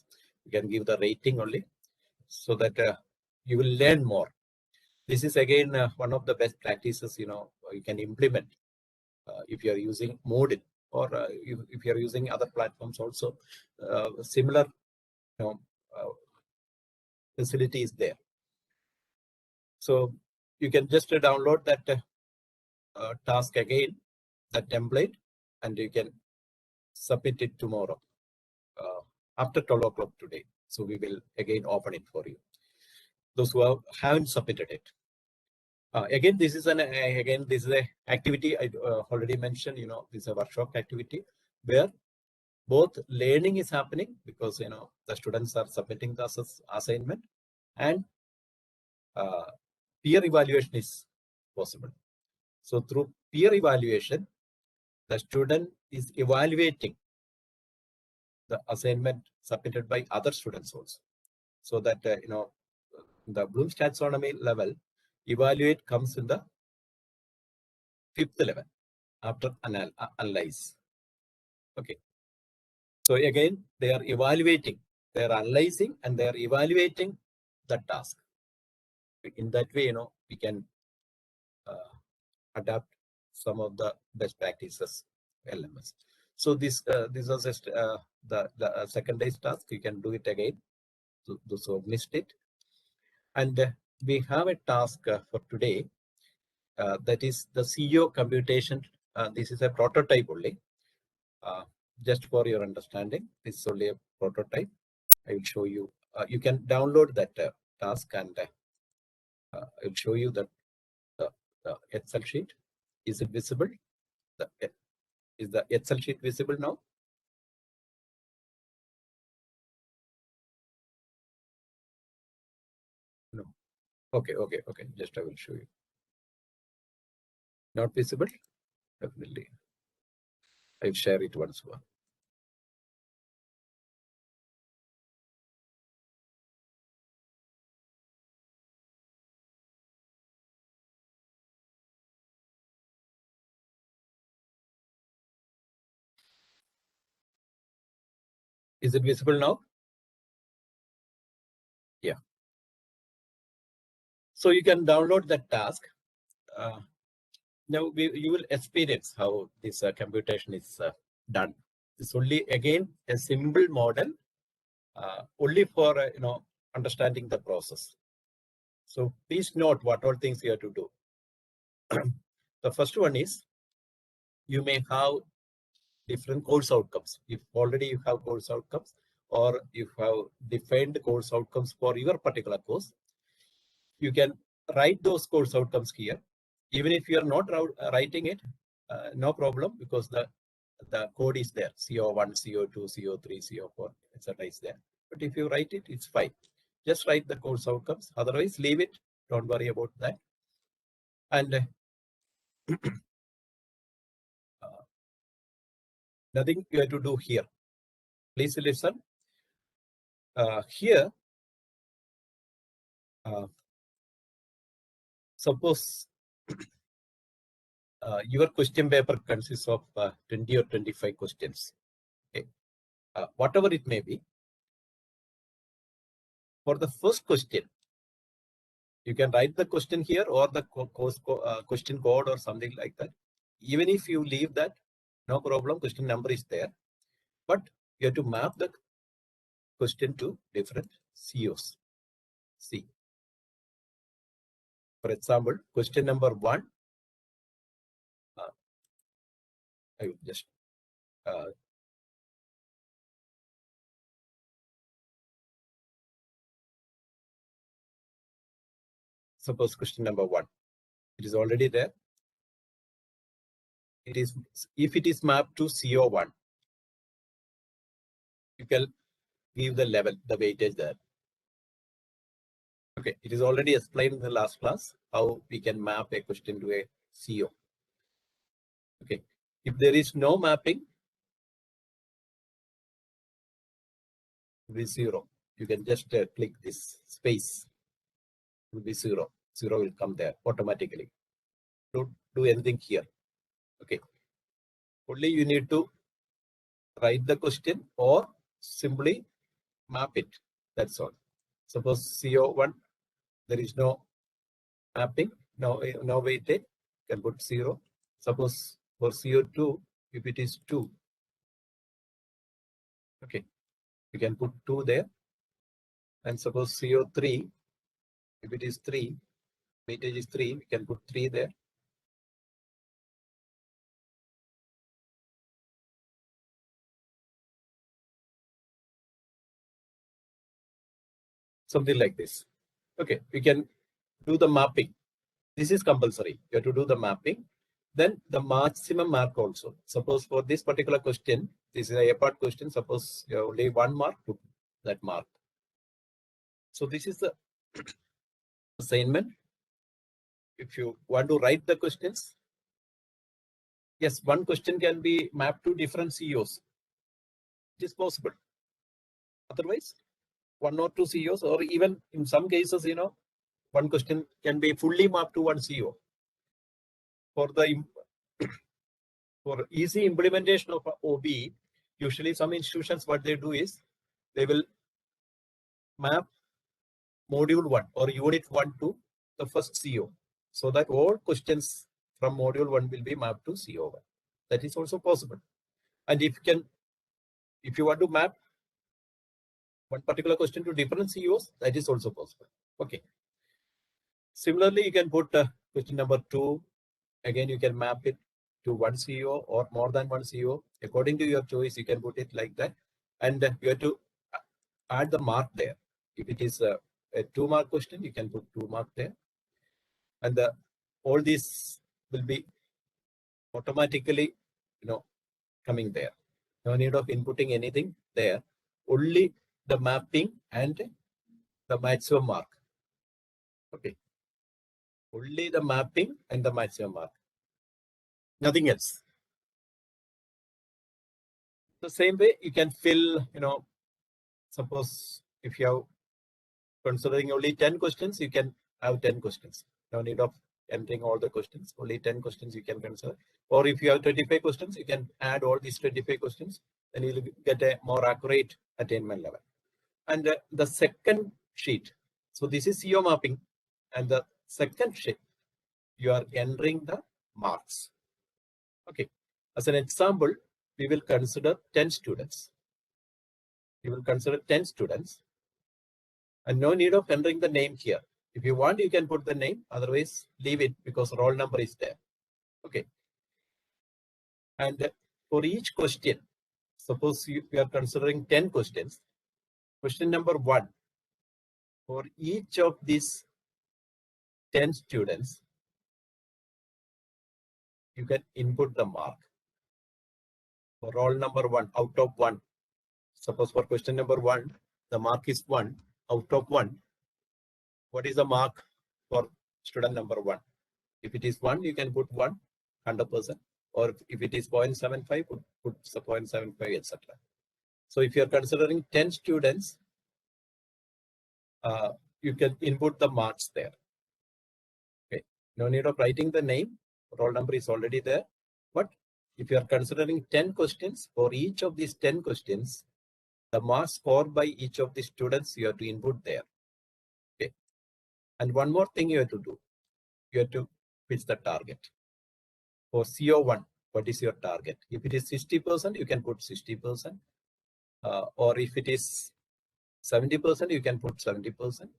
You can give the rating only, so that you will learn more. This is again one of the best practices, you can implement if you are using Moodle, or if you are using other platforms also. Similar facility is there. So you can just download that task again, that template, and you can submit it tomorrow after 12 o'clock today. So we will again open it for you, those who haven't submitted it. Again, this is an activity I already mentioned. This is a workshop activity where both learning is happening, because the students are submitting the assignment, and peer evaluation is possible. So through peer evaluation, the student is evaluating the assignment submitted by other students also, so that the Bloom's taxonomy level evaluate comes in the 5th level after analyze. Okay. So again, they are evaluating, they are analyzing, and they are evaluating the task. In that way, we can adapt some of the best practices LMS. So this was just the second day's task. You can do it again. So those who missed it. And we have a task for today. That is the CEO computation. This is a prototype only. Just for your understanding, this is only a prototype. I will show you. You can download that task, and I will show you the Excel sheet. Is it visible? Is the Excel sheet visible now? No. Okay. Just I will show you. Not visible? Definitely. I'll share it once more. Is it visible now? Yeah. So you can download that task. Now you will experience how this computation is done. It's only again a simple model, only for understanding the process. So please note what all things you have to do. The first one is you may have different course outcomes. If already you have course outcomes, or you have defined course outcomes for your particular course, you can write those course outcomes here. Even if you are not writing it, no problem, because the code is there. CO1, CO2, CO3, CO4, etc. is there. But if you write it, it's fine. Just write the course outcomes. Otherwise, leave it. Don't worry about that. And nothing you have to do here. Please listen. Here, suppose your question paper consists of 20 or 25 questions. Okay. Whatever it may be. For the first question, you can write the question here or the question code or something like that. Even if you leave that, no problem, question number is there. But you have to map the question to different COs. See. For example, question number 1. I will just suppose question number 1. It is already there. It is, if it is mapped to CO1, you can give the level, the weightage there. Okay, it is already explained in the last class how we can map a question to a CO. Okay, if there is no mapping, it will be 0. You can just click this space. It will be 0. 0 will come there automatically. Don't do anything here. Okay, only you need to write the question or simply map it. That's all. Suppose CO1, there is no mapping, no weightage, you can put 0. Suppose for CO2, if it is 2, okay, you can put 2 there. And suppose CO3, if it is 3, weightage is 3, we can put 3 there. Something like this. Okay, we can do the mapping. This is compulsory. You have to do the mapping. Then the maximum mark also. Suppose for this particular question, this is a part question. Suppose you have only 1 mark, put that mark. So this is the assignment. If you want to write the questions, yes, one question can be mapped to different COs. It is possible. Otherwise, 1 or 2 COs, or even in some cases, one question can be fully mapped to one CO. For easy implementation of OB, usually some institutions, what they do is they will map module 1 or unit 1 to the first CO, so that all questions from module 1 will be mapped to CO1. That is also possible. And if you want to map one particular question to different COs, that is also possible. Okay. Similarly, you can put question number 2. Again, you can map it to one CO or more than one CO. According to your choice, you can put it like that. And you have to add the mark there. If it is a 2-mark question, you can put 2 mark there. And all these will be automatically, coming there. No need of inputting anything there. Only the mapping and the maximum mark. Okay. Only the mapping and the maximum mark. Nothing else. The same way you can fill, suppose if you have considering only 10 questions, you can have 10 questions. No need of entering all the questions. Only 10 questions you can consider. Or if you have 25 questions, you can add all these 25 questions. Then you'll get a more accurate attainment level. And the second sheet. So this is CO mapping. And the second sheet, you are entering the marks. Okay. As an example, we will consider 10 students. We will consider 10 students. And no need of entering the name here. If you want, you can put the name. Otherwise, leave it because roll number is there. Okay. And for each question, suppose you are considering 10 questions. Question number 1. For each of these 10 students, you can input the mark. For roll number 1, out of 1. Suppose for question number 1, the mark is 1 out of 1. What is the mark for student number 1? If it is 1, you can put 1, 100%. Or if it is 0.75, put 0.75, etc. So if you are considering 10 students, you can input the marks there. Okay. No need of writing the name. Roll number is already there. But if you are considering 10 questions, for each of these 10 questions, the marks scored by each of the students, you have to input there. Okay. And one more thing you have to do. You have to fix the target. For CO1, what is your target? If it is 60%, you can put 60%. Or if it is 70%, you can put 70%.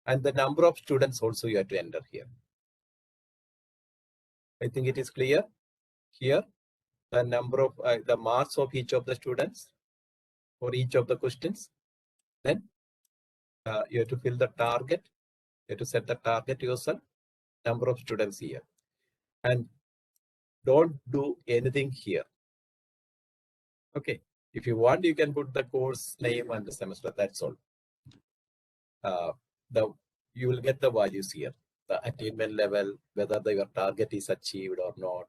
And the number of students also you have to enter here. I think it is clear. Here, the number of the marks of each of the students for each of the questions. Then you have to fill the target. You have to set the target yourself. Number of students here. And don't do anything here. Okay. If you want, you can put the course name and the semester. That's all. You will get the values here. The attainment level, whether your target is achieved or not.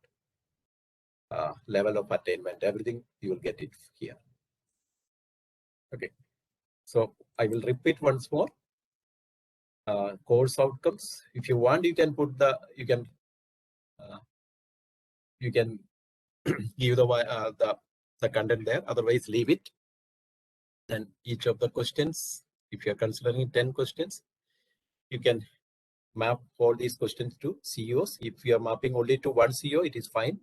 Level of attainment, everything you will get it here. Okay. So I will repeat once more. Course outcomes. If you want, you can put the you can give the content there. Otherwise, leave it. Then each of the questions, if you are considering 10 questions, you can map all these questions to CEOs. If you are mapping only to one CEO, it is fine.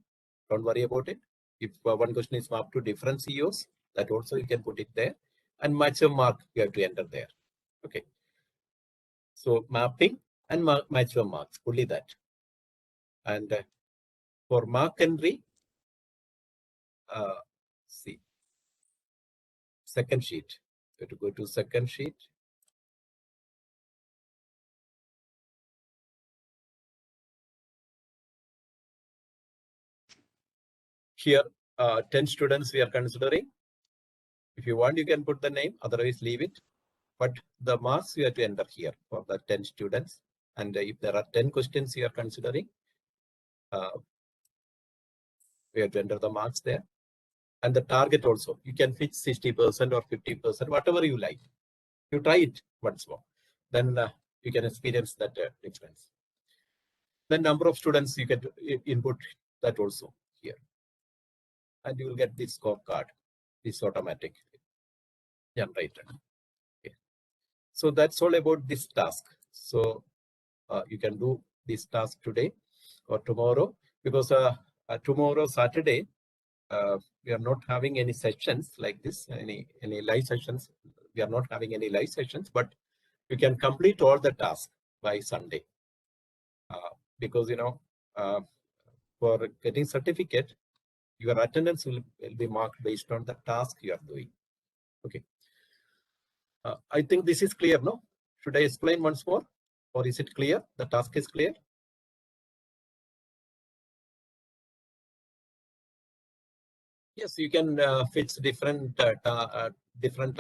Don't worry about it. If one question is mapped to different CEOs, that also you can put it there. And maximum mark you have to enter there. Okay. So mapping and maximum marks, only that. And for mark entry, see, second sheet. You have to go to second sheet. Here, 10 students we are considering. If you want, you can put the name, otherwise leave it. But the marks you have to enter here for the 10 students. And if there are 10 questions you are considering, we have to enter the marks there. And the target also, you can fix 60% or 50%, whatever you like. You try it once more. Then you can experience that difference. The number of students you can input that also here. And you will get this scorecard, this automatic generated. Okay. So that's all about this task. So you can do this task today or tomorrow, because tomorrow, Saturday, we are not having any sessions like this, any live sessions. We are not having any live sessions, but you can complete all the tasks by Sunday. Because, for getting certificate, your attendance will be marked based on the task you are doing. Okay. I think this is clear, no? Should I explain once more? Or is it clear? The task is clear? Yes, you can fix different different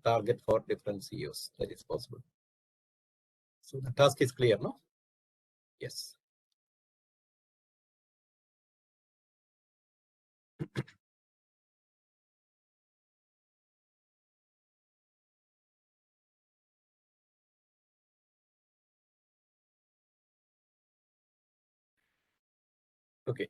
target for different CEOs. That is possible. So the task is clear, no? Yes. Okay.